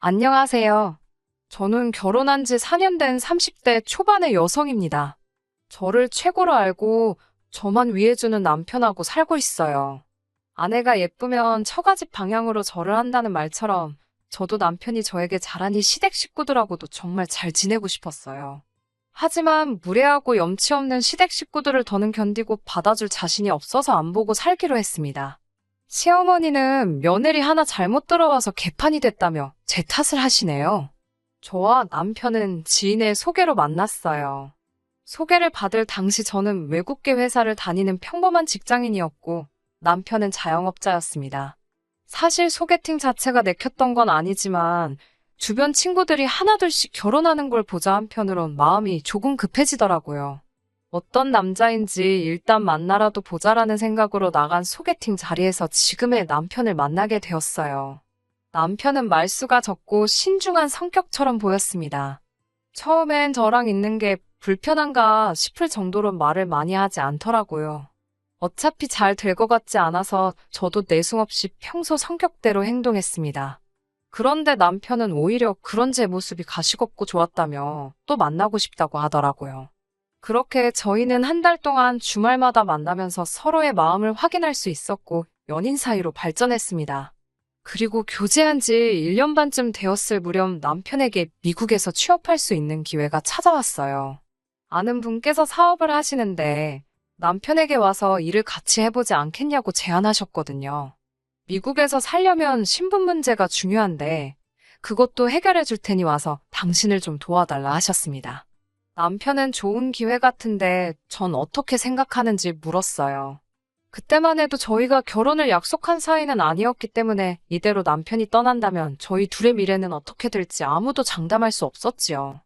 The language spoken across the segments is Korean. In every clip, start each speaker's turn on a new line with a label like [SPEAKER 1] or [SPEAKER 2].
[SPEAKER 1] 안녕하세요. 저는 결혼한 지 4년 된 30대 초반의 여성입니다. 저를 최고로 알고 저만 위해주는 남편하고 살고 있어요. 아내가 예쁘면 처가집 방향으로 절을 한다는 말처럼 저도 남편이 저에게 잘하니 시댁 식구들하고도 정말 잘 지내고 싶었어요. 하지만 무례하고 염치 없는 시댁 식구들을 더는 견디고 받아줄 자신이 없어서 안 보고 살기로 했습니다. 시어머니는 며느리 하나 잘못 들어와서 개판이 됐다며 제 탓을 하시네요. 저와 남편은 지인의 소개로 만났어요. 소개를 받을 당시 저는 외국계 회사를 다니는 평범한 직장인이었고 남편은 자영업자였습니다. 사실 소개팅 자체가 내켰던 건 아니지만 주변 친구들이 하나둘씩 결혼하는 걸 보자 한편으론 마음이 조금 급해지더라고요. 어떤 남자인지 일단 만나라도 보자라는 생각으로 나간 소개팅 자리에서 지금의 남편을 만나게 되었어요. 남편은 말수가 적고 신중한 성격처럼 보였습니다. 처음엔 저랑 있는 게 불편한가 싶을 정도로 말을 많이 하지 않더라고요. 어차피 잘 될 것 같지 않아서 저도 내숭 없이 평소 성격대로 행동했습니다. 그런데 남편은 오히려 그런 제 모습이 가시겁고 좋았다며 또 만나고 싶다고 하더라고요. 그렇게 저희는 한 달 동안 주말마다 만나면서 서로의 마음을 확인할 수 있었고 연인 사이로 발전했습니다. 그리고 교제한 지 1년 반쯤 되었을 무렵 남편에게 미국에서 취업할 수 있는 기회가 찾아왔어요. 아는 분께서 사업을 하시는데 남편에게 와서 일을 같이 해보지 않겠냐고 제안하셨거든요. 미국에서 살려면 신분 문제가 중요한데 그것도 해결해 줄 테니 와서 당신을 좀 도와달라 하셨습니다. 남편은 좋은 기회 같은데 전 어떻게 생각하는지 물었어요. 그때만 해도 저희가 결혼을 약속한 사이는 아니었기 때문에 이대로 남편이 떠난다면 저희 둘의 미래는 어떻게 될지 아무도 장담할 수 없었지요.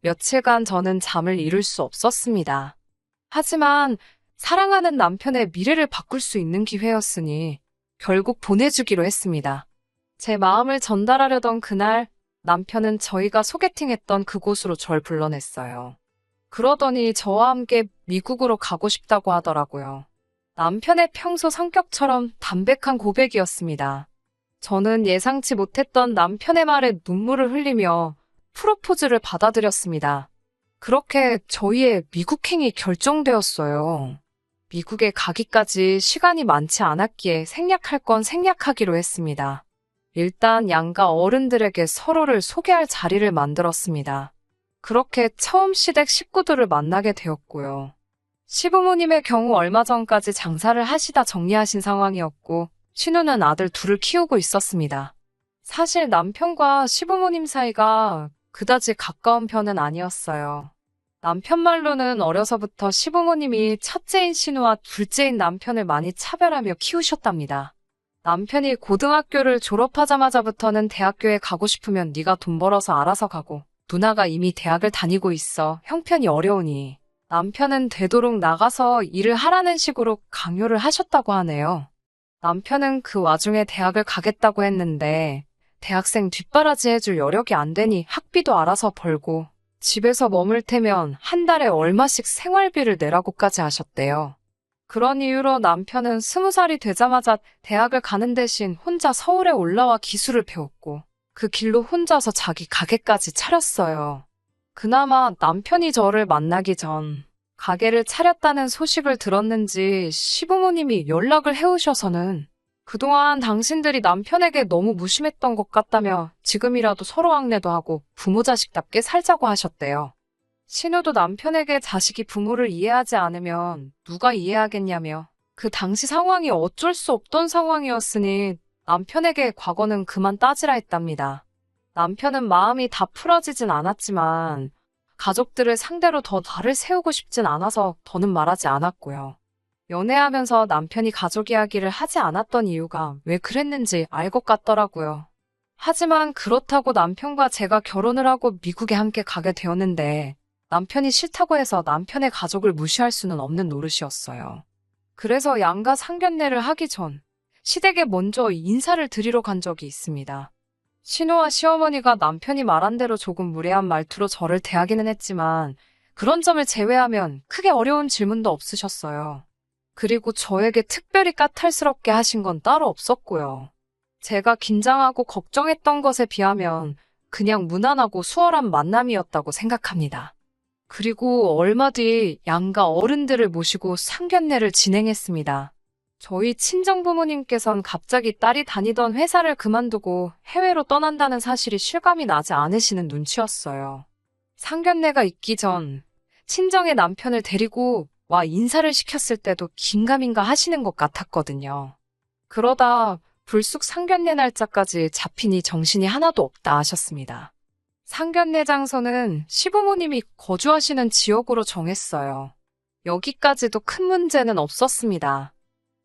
[SPEAKER 1] 며칠간 저는 잠을 이룰 수 없었습니다. 하지만 사랑하는 남편의 미래를 바꿀 수 있는 기회였으니 결국 보내주기로 했습니다. 제 마음을 전달하려던 그날 남편은 저희가 소개팅했던 그곳으로 절 불러냈어요. 그러더니 저와 함께 미국으로 가고 싶다고 하더라고요. 남편의 평소 성격처럼 담백한 고백이었습니다. 저는 예상치 못했던 남편의 말에 눈물을 흘리며 프로포즈를 받아들였습니다. 그렇게 저희의 미국행이 결정되었어요. 미국에 가기까지 시간이 많지 않았기에 생략할 건 생략하기로 했습니다. 일단 양가 어른들에게 서로를 소개할 자리를 만들었습니다. 그렇게 처음 시댁 식구들을 만나게 되었고요. 시부모님의 경우 얼마 전까지 장사를 하시다 정리하신 상황이었고 신우는 아들 둘을 키우고 있었습니다. 사실 남편과 시부모님 사이가 그다지 가까운 편은 아니었어요. 남편 말로는 어려서부터 시부모님이 첫째인 신우와 둘째인 남편을 많이 차별하며 키우셨답니다. 남편이 고등학교를 졸업하자마자부터는 대학교에 가고 싶으면 네가 돈 벌어서 알아서 가고 누나가 이미 대학을 다니고 있어 형편이 어려우니 남편은 되도록 나가서 일을 하라는 식으로 강요를 하셨다고 하네요. 남편은 그 와중에 대학을 가겠다고 했는데 대학생 뒷바라지 해줄 여력이 안 되니 학비도 알아서 벌고 집에서 머물 테면 한 달에 얼마씩 생활비를 내라고까지 하셨대요. 그런 이유로 남편은 20살이 되자마자 대학을 가는 대신 혼자 서울에 올라와 기술을 배웠고 그 길로 혼자서 자기 가게까지 차렸어요. 그나마 남편이 저를 만나기 전 가게를 차렸다는 소식을 들었는지 시부모님이 연락을 해오셔서는 그동안 당신들이 남편에게 너무 무심했던 것 같다며 지금이라도 서로 왕래도 하고 부모 자식답게 살자고 하셨대요. 신우도 남편에게 자식이 부모를 이해하지 않으면 누가 이해하겠냐며 그 당시 상황이 어쩔 수 없던 상황이었으니 남편에게 과거는 그만 따지라 했답니다. 남편은 마음이 다 풀어지진 않았지만 가족들을 상대로 더 날을 세우고 싶진 않아서 더는 말하지 않았고요. 연애하면서 남편이 가족 이야기를 하지 않았던 이유가 왜 그랬는지 알 것 같더라고요. 하지만 그렇다고 남편과 제가 결혼을 하고 미국에 함께 가게 되었는데 남편이 싫다고 해서 남편의 가족을 무시할 수는 없는 노릇이었어요. 그래서 양가 상견례를 하기 전 시댁에 먼저 인사를 드리러 간 적이 있습니다. 신우와 시어머니가 남편이 말한 대로 조금 무례한 말투로 저를 대하기는 했지만 그런 점을 제외하면 크게 어려운 질문도 없으셨어요. 그리고 저에게 특별히 까탈스럽게 하신 건 따로 없었고요. 제가 긴장하고 걱정했던 것에 비하면 그냥 무난하고 수월한 만남이었다고 생각합니다. 그리고 얼마 뒤 양가 어른들을 모시고 상견례를 진행했습니다. 저희 친정부모님께선 갑자기 딸이 다니던 회사를 그만두고 해외로 떠난다는 사실이 실감이 나지 않으시는 눈치였어요. 상견례가 있기 전 친정의 남편을 데리고 와 인사를 시켰을 때도 긴가민가 하시는 것 같았거든요. 그러다 불쑥 상견례 날짜까지 잡히니 정신이 하나도 없다 하셨습니다. 상견례 장소는 시부모님이 거주하시는 지역으로 정했어요. 여기까지도 큰 문제는 없었습니다.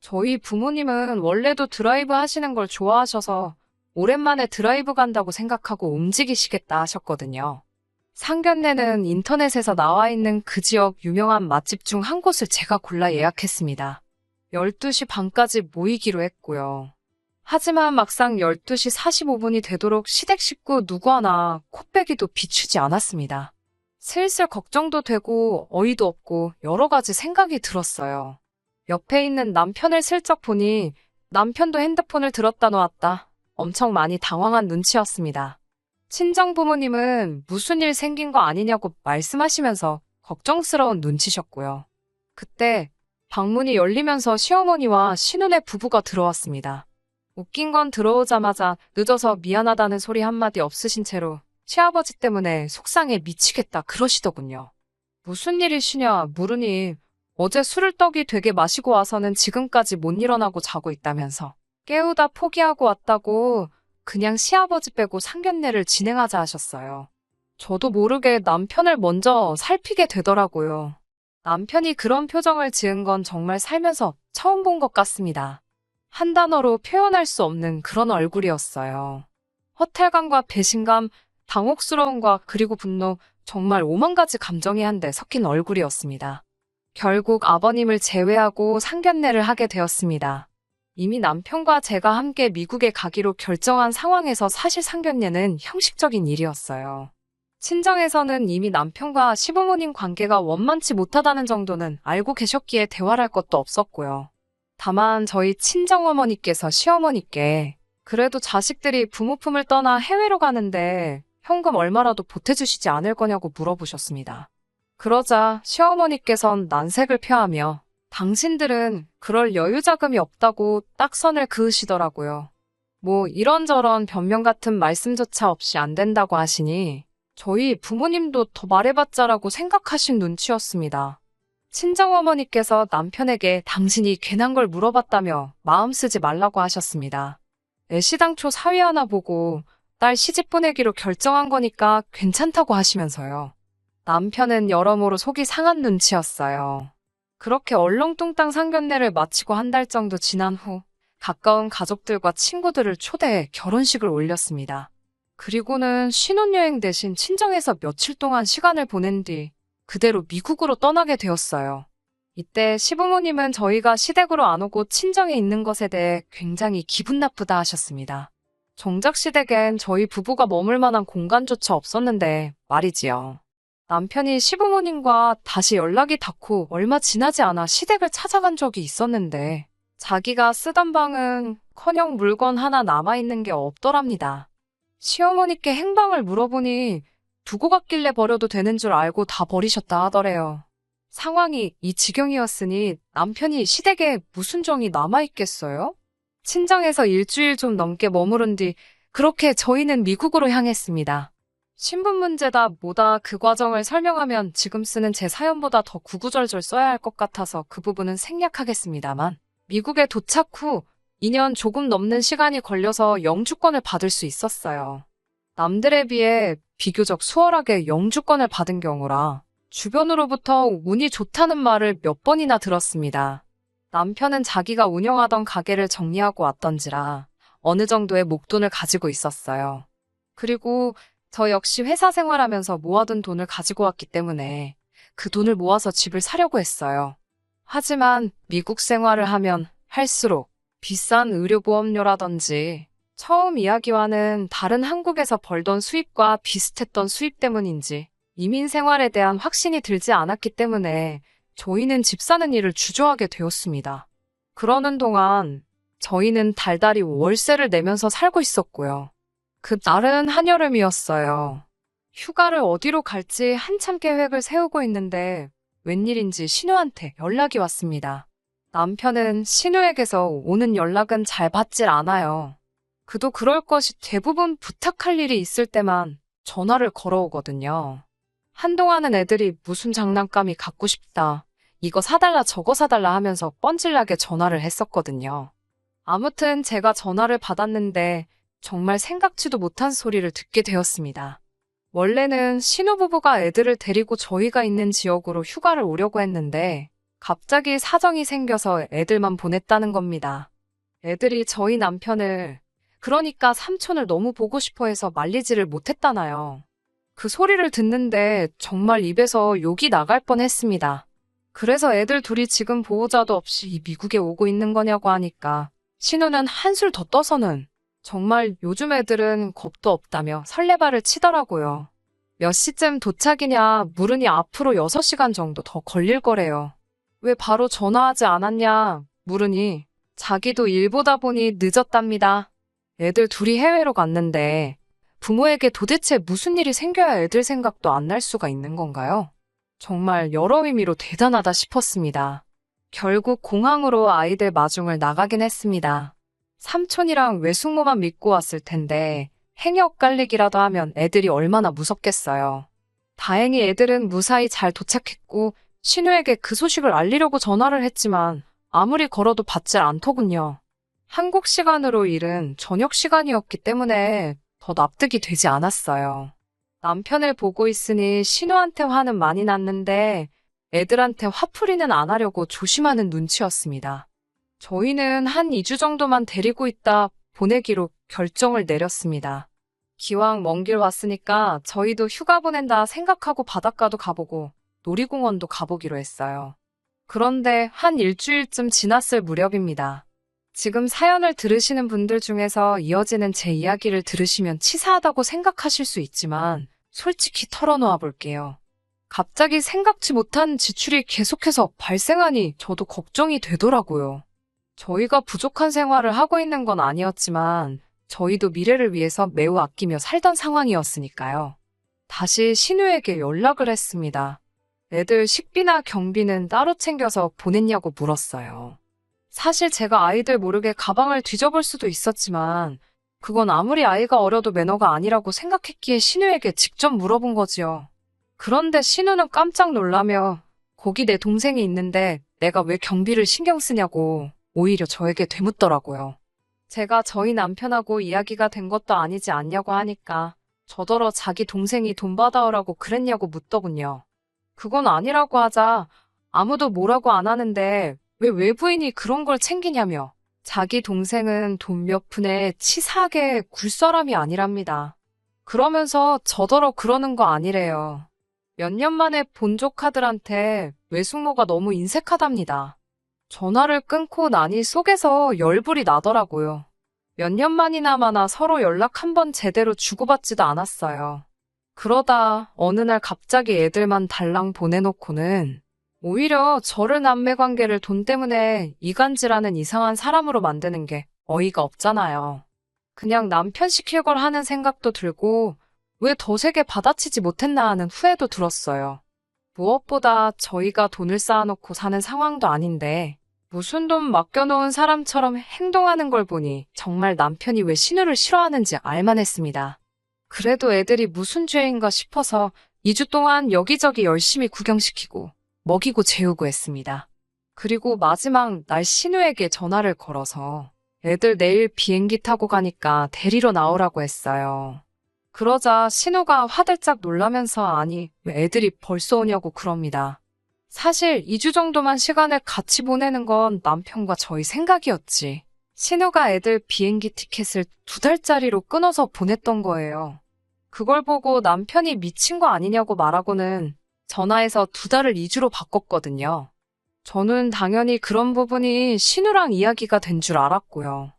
[SPEAKER 1] 저희 부모님은 원래도 드라이브 하시는 걸 좋아하셔서 오랜만에 드라이브 간다고 생각하고 움직이시겠다 하셨거든요. 상견례는 인터넷에서 나와 있는 그 지역 유명한 맛집 중 한 곳을 제가 골라 예약했습니다. 12시 반까지 모이기로 했고요. 하지만 막상 12시 45분이 되도록 시댁 식구 누구 하나 코빼기도 비추지 않았습니다. 슬슬 걱정도 되고 어이도 없고 여러 가지 생각이 들었어요. 옆에 있는 남편을 슬쩍 보니 남편도 핸드폰을 들었다 놓았다. 엄청 많이 당황한 눈치였습니다. 친정 부모님은 무슨 일 생긴 거 아니냐고 말씀하시면서 걱정스러운 눈치셨고요. 그때 방문이 열리면서 시어머니와 신혼의 부부가 들어왔습니다. 웃긴 건 들어오자마자 늦어서 미안하다는 소리 한마디 없으신 채로 시아버지 때문에 속상해 미치겠다 그러시더군요. 무슨 일이시냐 물으니 어제 술을 떡이 되게 마시고 와서는 지금까지 못 일어나고 자고 있다면서 깨우다 포기하고 왔다고 그냥 시아버지 빼고 상견례를 진행하자 하셨어요. 저도 모르게 남편을 먼저 살피게 되더라고요. 남편이 그런 표정을 지은 건 정말 살면서 처음 본 것 같습니다. 한 단어로 표현할 수 없는 그런 얼굴이었어요. 허탈감과 배신감, 당혹스러움과 그리고 분노, 정말 오만 가지 감정이 한데 섞인 얼굴이었습니다. 결국 아버님을 제외하고 상견례를 하게 되었습니다. 이미 남편과 제가 함께 미국에 가기로 결정한 상황에서 사실 상견례는 형식적인 일이었어요. 친정에서는 이미 남편과 시부모님 관계가 원만치 못하다는 정도는 알고 계셨기에 대화를 할 것도 없었고요. 다만 저희 친정어머니께서 시어머니께 그래도 자식들이 부모 품을 떠나 해외로 가는데 현금 얼마라도 보태주시지 않을 거냐고 물어보셨습니다. 그러자 시어머니께선 난색을 표하며 당신들은 그럴 여유 자금이 없다고 딱 선을 그으시더라고요. 뭐 이런저런 변명 같은 말씀조차 없이 안 된다고 하시니 저희 부모님도 더 말해봤자라고 생각하신 눈치였습니다. 친정어머니께서 남편에게 당신이 괜한 걸 물어봤다며 마음 쓰지 말라고 하셨습니다. 애시당초 사위 하나 보고 딸 시집 보내기로 결정한 거니까 괜찮다고 하시면서요. 남편은 여러모로 속이 상한 눈치였어요. 그렇게 얼렁뚱땅 상견례를 마치고 한 달 정도 지난 후 가까운 가족들과 친구들을 초대해 결혼식을 올렸습니다. 그리고는 신혼여행 대신 친정에서 며칠 동안 시간을 보낸 뒤 그대로 미국으로 떠나게 되었어요. 이때 시부모님은 저희가 시댁으로 안 오고 친정에 있는 것에 대해 굉장히 기분 나쁘다 하셨습니다. 정작 시댁엔 저희 부부가 머물 만한 공간조차 없었는데 말이지요. 남편이 시부모님과 다시 연락이 닿고 얼마 지나지 않아 시댁을 찾아간 적이 있었는데 자기가 쓰던 방은커녕 물건 하나 남아있는 게 없더랍니다. 시어머니께 행방을 물어보니 두고 갔길래 버려도 되는 줄 알고 다 버리셨다 하더래요. 상황이 이 지경이었으니 남편이 시댁에 무슨 정이 남아있겠어요? 친정에서 일주일 좀 넘게 머무른 뒤 그렇게 저희는 미국으로 향했습니다. 신분 문제다 뭐다 그 과정을 설명하면 지금 쓰는 제 사연보다 더 구구절절 써야 할 것 같아서 그 부분은 생략하겠습니다만 미국에 도착 후 2년 조금 넘는 시간이 걸려서 영주권을 받을 수 있었어요. 남들에 비해 비교적 수월하게 영주권을 받은 경우라 주변으로부터 운이 좋다는 말을 몇 번이나 들었습니다. 남편은 자기가 운영하던 가게를 정리하고 왔던지라 어느 정도의 목돈을 가지고 있었어요. 그리고 저 역시 회사 생활하면서 모아둔 돈을 가지고 왔기 때문에 그 돈을 모아서 집을 사려고 했어요. 하지만 미국 생활을 하면 할수록 비싼 의료보험료라든지 처음 이야기와는 다른 한국에서 벌던 수입과 비슷했던 수입 때문인지 이민 생활에 대한 확신이 들지 않았기 때문에 저희는 집 사는 일을 주저하게 되었습니다. 그러는 동안 저희는 달달이 월세를 내면서 살고 있었고요. 그 날은 한여름이었어요. 휴가를 어디로 갈지 한참 계획을 세우고 있는데 웬일인지 신우한테 연락이 왔습니다. 남편은 신우에게서 오는 연락은 잘 받질 않아요. 그도 그럴 것이 대부분 부탁할 일이 있을 때만 전화를 걸어오거든요. 한동안은 애들이 무슨 장난감이 갖고 싶다, 이거 사달라 저거 사달라 하면서 뻔질나게 전화를 했었거든요. 아무튼 제가 전화를 받았는데 정말 생각지도 못한 소리를 듣게 되었습니다. 원래는 신혼부부가 애들을 데리고 저희가 있는 지역으로 휴가를 오려고 했는데 갑자기 사정이 생겨서 애들만 보냈다는 겁니다. 애들이 저희 남편을, 그러니까 삼촌을 너무 보고 싶어 해서 말리지를 못했다나요. 그 소리를 듣는데 정말 입에서 욕이 나갈 뻔했습니다. 그래서 애들 둘이 지금 보호자도 없이 미국에 오고 있는 거냐고 하니까 신우는 한술 더 떠서는 정말 요즘 애들은 겁도 없다며 설레발을 치더라고요. 몇 시쯤 도착이냐 물으니 앞으로 6시간 정도 더 걸릴 거래요. 왜 바로 전화하지 않았냐 물으니 자기도 일 보다 보니 늦었답니다. 애들 둘이 해외로 갔는데 부모에게 도대체 무슨 일이 생겨야 애들 생각도 안 날 수가 있는 건가요? 정말 여러 의미로 대단하다 싶었습니다. 결국 공항으로 아이들 마중을 나가긴 했습니다. 삼촌이랑 외숙모만 믿고 왔을 텐데 행여 엇갈리기라도 하면 애들이 얼마나 무섭겠어요. 다행히 애들은 무사히 잘 도착했고 신우에게 그 소식을 알리려고 전화를 했지만 아무리 걸어도 받질 않더군요. 한국 시간으로 일은 저녁 시간이었기 때문에 더 납득이 되지 않았어요. 남편을 보고 있으니 신우한테 화는 많이 났는데 애들한테 화풀이는 안 하려고 조심하는 눈치였습니다. 저희는 한 2주 정도만 데리고 있다 보내기로 결정을 내렸습니다. 기왕 먼 길 왔으니까 저희도 휴가 보낸다 생각하고 바닷가도 가보고 놀이공원도 가보기로 했어요. 그런데 한 일주일쯤 지났을 무렵입니다. 지금 사연을 들으시는 분들 중에서 이어지는 제 이야기를 들으시면 치사하다고 생각하실 수 있지만 솔직히 털어놓아 볼게요. 갑자기 생각지 못한 지출이 계속해서 발생하니 저도 걱정이 되더라고요. 저희가 부족한 생활을 하고 있는 건 아니었지만 저희도 미래를 위해서 매우 아끼며 살던 상황이었으니까요. 다시 신우에게 연락을 했습니다. 애들 식비나 경비는 따로 챙겨서 보냈냐고 물었어요. 사실 제가 아이들 모르게 가방을 뒤져볼 수도 있었지만 그건 아무리 아이가 어려도 매너가 아니라고 생각했기에 신우에게 직접 물어본 거지요. 그런데 신우는 깜짝 놀라며 거기 내 동생이 있는데 내가 왜 경비를 신경 쓰냐고 오히려 저에게 되묻더라고요. 제가 저희 남편하고 이야기가 된 것도 아니지 않냐고 하니까 저더러 자기 동생이 돈 받아오라고 그랬냐고 묻더군요. 그건 아니라고 하자 아무도 뭐라고 안 하는데 왜 외부인이 그런 걸 챙기냐며 자기 동생은 돈 몇 푼에 치사하게 굴 사람이 아니랍니다. 그러면서 저더러 그러는 거 아니래요. 몇 년 만에 본 조카들한테 외숙모가 너무 인색하답니다. 전화를 끊고 나니 속에서 열불이 나더라고요. 몇 년 만이나마나 서로 연락 한 번 제대로 주고받지도 않았어요. 그러다 어느 날 갑자기 애들만 달랑 보내놓고는 오히려 저를 남매관계를 돈 때문에 이간질하는 이상한 사람으로 만드는 게 어이가 없잖아요. 그냥 남편 시킬 걸 하는 생각도 들고 왜 더 세게 받아치지 못했나 하는 후회도 들었어요. 무엇보다 저희가 돈을 쌓아놓고 사는 상황도 아닌데 무슨 돈 맡겨놓은 사람처럼 행동하는 걸 보니 정말 남편이 왜 신우를 싫어하는지 알만했습니다. 그래도 애들이 무슨 죄인가 싶어서 2주 동안 여기저기 열심히 구경시키고 먹이고 재우고 했습니다. 그리고 마지막 날 신우에게 전화를 걸어서 애들 내일 비행기 타고 가니까 데리러 나오라고 했어요. 그러자 신우가 화들짝 놀라면서 아니 왜 애들이 벌써 오냐고 그럽니다. 사실 2주 정도만 시간을 같이 보내는 건 남편과 저희 생각이었지. 신우가 애들 비행기 티켓을 2달짜리로 끊어서 보냈던 거예요. 그걸 보고 남편이 미친 거 아니냐고 말하고는 전화해서 2달을 2주로 바꿨거든요. 저는 당연히 그런 부분이 신우랑 이야기가 된 줄 알았고요.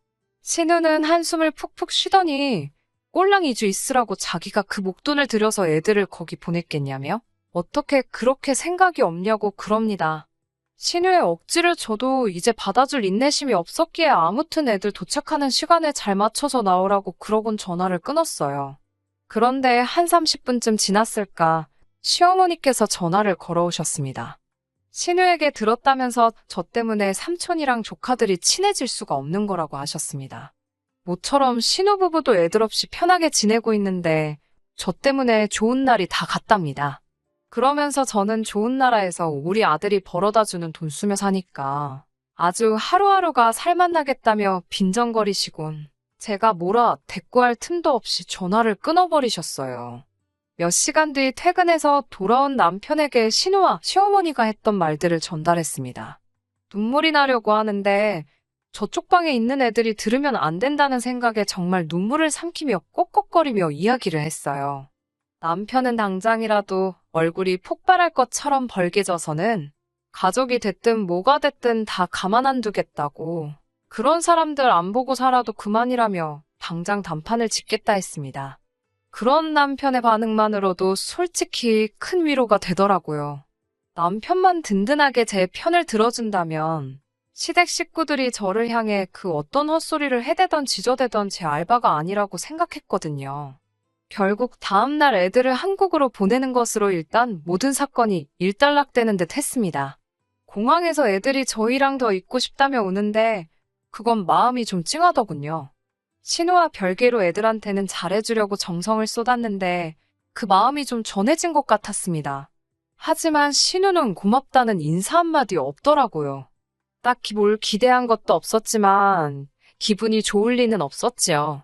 [SPEAKER 1] 신우는 한숨을 푹푹 쉬더니 꼴랑 2주 있으라고 자기가 그 목돈을 들여서 애들을 거기 보냈겠냐며? 어떻게 그렇게 생각이 없냐고 그럽니다. 신우의 억지를 줘도 이제 받아줄 인내심이 없었기에 아무튼 애들 도착하는 시간에 잘 맞춰서 나오라고 그러곤 전화를 끊었어요. 그런데 한 30분쯤 지났을까 시어머니께서 전화를 걸어오셨습니다. 신우에게 들었다면서 저 때문에 삼촌이랑 조카들이 친해질 수가 없는 거라고 하셨습니다. 모처럼 신우부부도 애들 없이 편하게 지내고 있는데 저 때문에 좋은 날이 다 갔답니다. 그러면서 저는 좋은 나라에서 우리 아들이 벌어다주는 돈 쓰며 사니까 아주 하루하루가 살맛나겠다며 빈정거리시곤 제가 뭐라 대꾸할 틈도 없이 전화를 끊어버리셨어요. 몇 시간 뒤 퇴근해서 돌아온 남편에게 신우와 시어머니가 했던 말들을 전달했습니다. 눈물이 나려고 하는데 저쪽 방에 있는 애들이 들으면 안 된다는 생각에 정말 눈물을 삼키며 꺽꺽거리며 이야기를 했어요. 남편은 당장이라도 얼굴이 폭발할 것처럼 벌개져서는 가족이 됐든 뭐가 됐든 다 가만 안 두겠다고 그런 사람들 안 보고 살아도 그만이라며 당장 단판을 짓겠다 했습니다. 그런 남편의 반응만으로도 솔직히 큰 위로가 되더라고요. 남편만 든든하게 제 편을 들어준다면 시댁 식구들이 저를 향해 그 어떤 헛소리를 해대던 지저대던 제 알바가 아니라고 생각했거든요. 결국 다음날 애들을 한국으로 보내는 것으로 일단 모든 사건이 일단락되는 듯 했습니다. 공항에서 애들이 저희랑 더 있고 싶다며 우는데 그건 마음이 좀 찡하더군요. 신우와 별개로 애들한테는 잘해주려고 정성을 쏟았는데 그 마음이 좀 전해진 것 같았습니다. 하지만 신우는 고맙다는 인사 한마디 없더라고요. 딱히 뭘 기대한 것도 없었지만 기분이 좋을 리는 없었지요.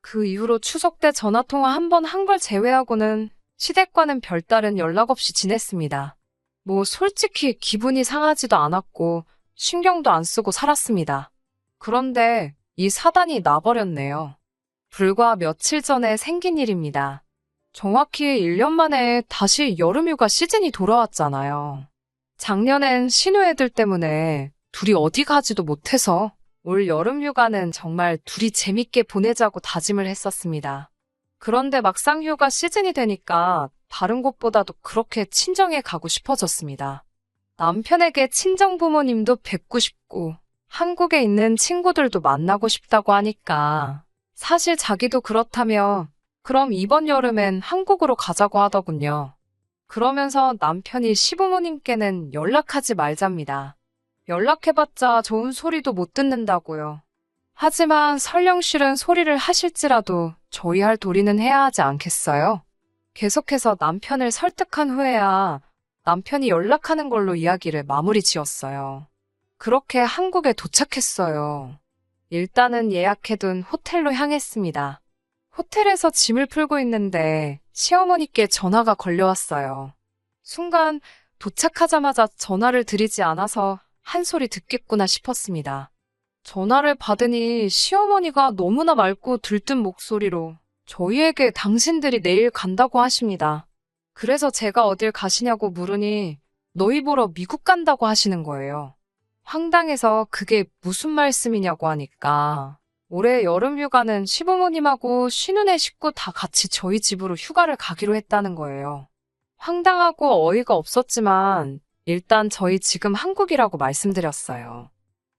[SPEAKER 1] 그 이후로 추석 때 전화통화 한 번 한 걸 제외하고는 시댁과는 별다른 연락 없이 지냈습니다. 뭐 솔직히 기분이 상하지도 않았고 신경도 안 쓰고 살았습니다. 그런데 이 사단이 나버렸네요. 불과 며칠 전에 생긴 일입니다. 정확히 1년 만에 다시 여름휴가 시즌이 돌아왔잖아요. 작년엔 신우 애들 때문에 둘이 어디 가지도 못해서 올 여름휴가는 정말 둘이 재밌게 보내자고 다짐을 했었습니다. 그런데 막상 휴가 시즌이 되니까 다른 곳보다도 그렇게 친정에 가고 싶어졌습니다. 남편에게 친정 부모님도 뵙고 싶고 한국에 있는 친구들도 만나고 싶다고 하니까 사실 자기도 그렇다며 그럼 이번 여름엔 한국으로 가자고 하더군요. 그러면서 남편이 시부모님께는 연락하지 말잡니다. 연락해봤자 좋은 소리도 못 듣는다고요. 하지만 설령 싫은 소리를 하실지라도 저희 할 도리는 해야 하지 않겠어요? 계속해서 남편을 설득한 후에야 남편이 연락하는 걸로 이야기를 마무리 지었어요. 그렇게 한국에 도착했어요. 일단은 예약해둔 호텔로 향했습니다. 호텔에서 짐을 풀고 있는데 시어머니께 전화가 걸려왔어요. 순간 도착하자마자 전화를 드리지 않아서 한 소리 듣겠구나 싶었습니다. 전화를 받으니 시어머니가 너무나 맑고 들뜬 목소리로 저희에게 당신들이 내일 간다고 하십니다. 그래서 제가 어딜 가시냐고 물으니 너희 보러 미국 간다고 하시는 거예요. 황당해서 그게 무슨 말씀이냐고 하니까 올해 여름휴가는 시부모님하고 신우네 식구 다 같이 저희 집으로 휴가를 가기로 했다는 거예요. 황당하고 어이가 없었지만 일단 저희 지금 한국이라고 말씀드렸어요.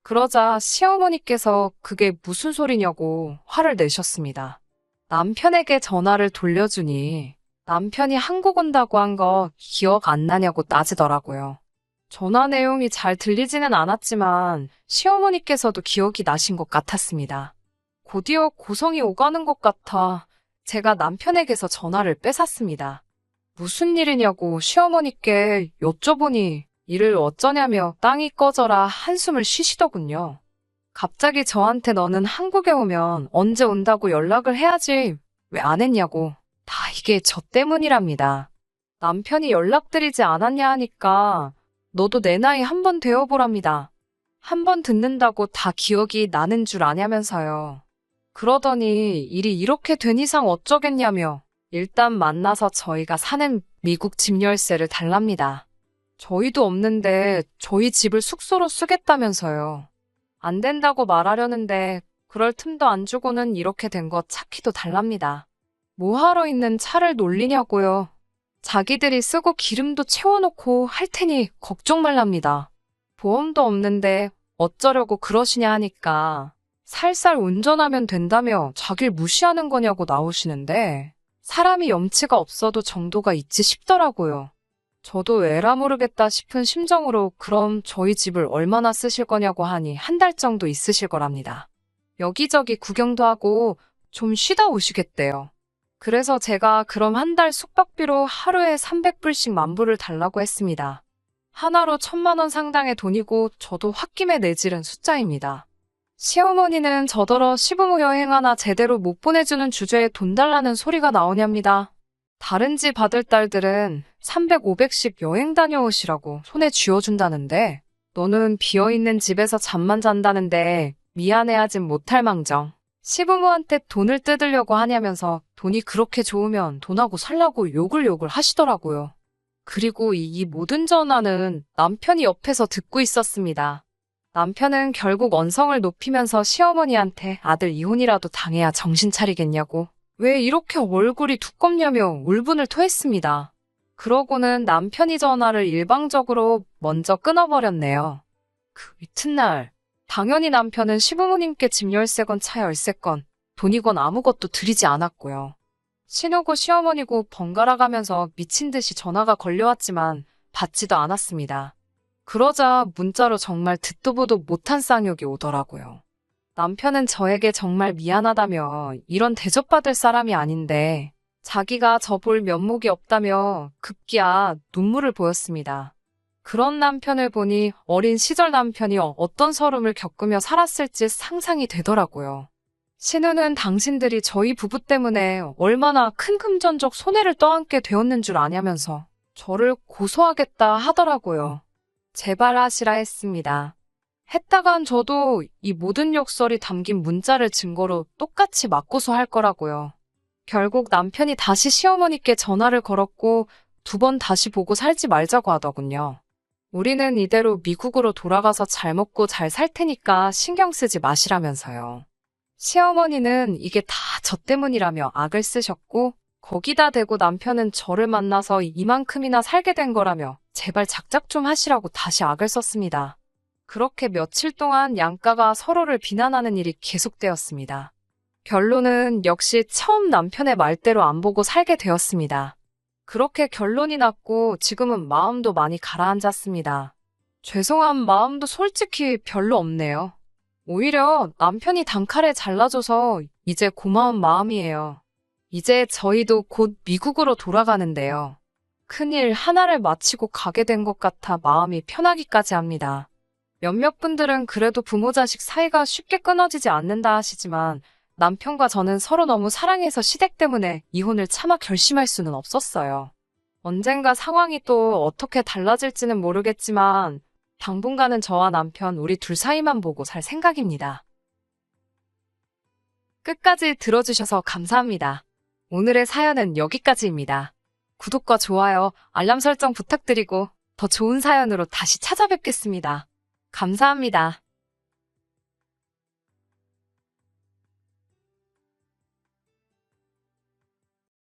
[SPEAKER 1] 그러자 시어머니께서 그게 무슨 소리냐고 화를 내셨습니다. 남편에게 전화를 돌려주니 남편이 한국 온다고 한 거 기억 안 나냐고 따지더라고요. 전화 내용이 잘 들리지는 않았지만 시어머니께서도 기억이 나신 것 같았습니다. 곧이어 고성이 오가는 것 같아 제가 남편에게서 전화를 뺏었습니다. 무슨 일이냐고 시어머니께 여쭤보니 일을 어쩌냐며 땅이 꺼져라 한숨을 쉬시더군요. 갑자기 저한테 너는 한국에 오면 언제 온다고 연락을 해야지 왜 안 했냐고. 다 이게 저 때문이랍니다. 남편이 연락드리지 않았냐 하니까 너도 내 나이 한 번 되어보랍니다. 한 번 듣는다고 다 기억이 나는 줄 아냐면서요. 그러더니 일이 이렇게 된 이상 어쩌겠냐며 일단 만나서 저희가 사는 미국 집 열쇠를 달랍니다. 저희도 없는데 저희 집을 숙소로 쓰겠다면서요. 안 된다고 말하려는데 그럴 틈도 안 주고는 이렇게 된 거 차키도 달랍니다. 뭐하러 있는 차를 놀리냐고요. 자기들이 쓰고 기름도 채워놓고 할 테니 걱정 말랍니다. 보험도 없는데 어쩌려고 그러시냐 하니까 살살 운전하면 된다며 자길 무시하는 거냐고 나오시는데 사람이 염치가 없어도 정도가 있지 싶더라고요. 저도 에라 모르겠다 싶은 심정으로 그럼 저희 집을 얼마나 쓰실 거냐고 하니 한 달 정도 있으실 거랍니다. 여기저기 구경도 하고 좀 쉬다 오시겠대요. 그래서 제가 그럼 한 달 숙박비로 하루에 300불씩 만불을 달라고 했습니다. 하나로 1,000만 원 상당의 돈이고 저도 홧김에 내지른 숫자입니다. 시어머니는 저더러 시부모 여행 하나 제대로 못 보내주는 주제에 돈 달라는 소리가 나오냐입니다. 다른 집 아들 딸들은 300, 500씩 여행 다녀오시라고 손에 쥐어준다는데 너는 비어있는 집에서 잠만 잔다는데 미안해하진 못할 망정. 시부모한테 돈을 뜯으려고 하냐면서 돈이 그렇게 좋으면 돈하고 살라고 욕을 하시더라고요. 그리고 이 모든 전화는 남편이 옆에서 듣고 있었습니다. 남편은 결국 언성을 높이면서 시어머니한테 아들 이혼이라도 당해야 정신 차리겠냐고 왜 이렇게 얼굴이 두껍냐며 울분을 토했습니다. 그러고는 남편이 전화를 일방적으로 먼저 끊어버렸네요. 그 이튿날 당연히 남편은 시부모님께 집 열쇠건 차 열쇠건 돈이건 아무것도 드리지 않았고요. 신우고 시어머니고 번갈아 가면서 미친 듯이 전화가 걸려왔지만 받지도 않았습니다. 그러자 문자로 정말 듣도 보도 못한 쌍욕이 오더라고요. 남편은 저에게 정말 미안하다며 이런 대접받을 사람이 아닌데 자기가 저 볼 면목이 없다며 급기야 눈물을 보였습니다. 그런 남편을 보니 어린 시절 남편이 어떤 서름을 겪으며 살았을지 상상이 되더라고요. 신우는 당신들이 저희 부부 때문에 얼마나 큰 금전적 손해를 떠안게 되었는 줄 아냐면서 저를 고소하겠다 하더라고요. 제발 하시라 했습니다. 했다간 저도 이 모든 욕설이 담긴 문자를 증거로 똑같이 맞고서 할 거라고요. 결국 남편이 다시 시어머니께 전화를 걸었고 2번 다시 보고 살지 말자고 하더군요. 우리는 이대로 미국으로 돌아가서 잘 먹고 잘 살 테니까 신경 쓰지 마시라면서요. 시어머니는 이게 다 저 때문이라며 악을 쓰셨고 거기다 대고 남편은 저를 만나서 이만큼이나 살게 된 거라며 제발 작작 좀 하시라고 다시 악을 썼습니다. 그렇게 며칠 동안 양가가 서로를 비난하는 일이 계속되었습니다. 결론은 역시 처음 남편의 말대로 안 보고 살게 되었습니다. 그렇게 결론이 났고 지금은 마음도 많이 가라앉았습니다. 죄송한 마음도 솔직히 별로 없네요. 오히려 남편이 단칼에 잘라줘서 이제 고마운 마음이에요. 이제 저희도 곧 미국으로 돌아가는데요. 큰일 하나를 마치고 가게 된 것 같아 마음이 편하기까지 합니다. 몇몇 분들은 그래도 부모 자식 사이가 쉽게 끊어지지 않는다 하시지만 남편과 저는 서로 너무 사랑해서 시댁 때문에 이혼을 차마 결심할 수는 없었어요. 언젠가 상황이 또 어떻게 달라질지는 모르겠지만 당분간은 저와 남편 우리 둘 사이만 보고 살 생각입니다. 끝까지 들어주셔서 감사합니다. 오늘의 사연은 여기까지입니다. 구독과 좋아요, 알람 설정 부탁드리고 더 좋은 사연으로 다시 찾아뵙겠습니다. 감사합니다.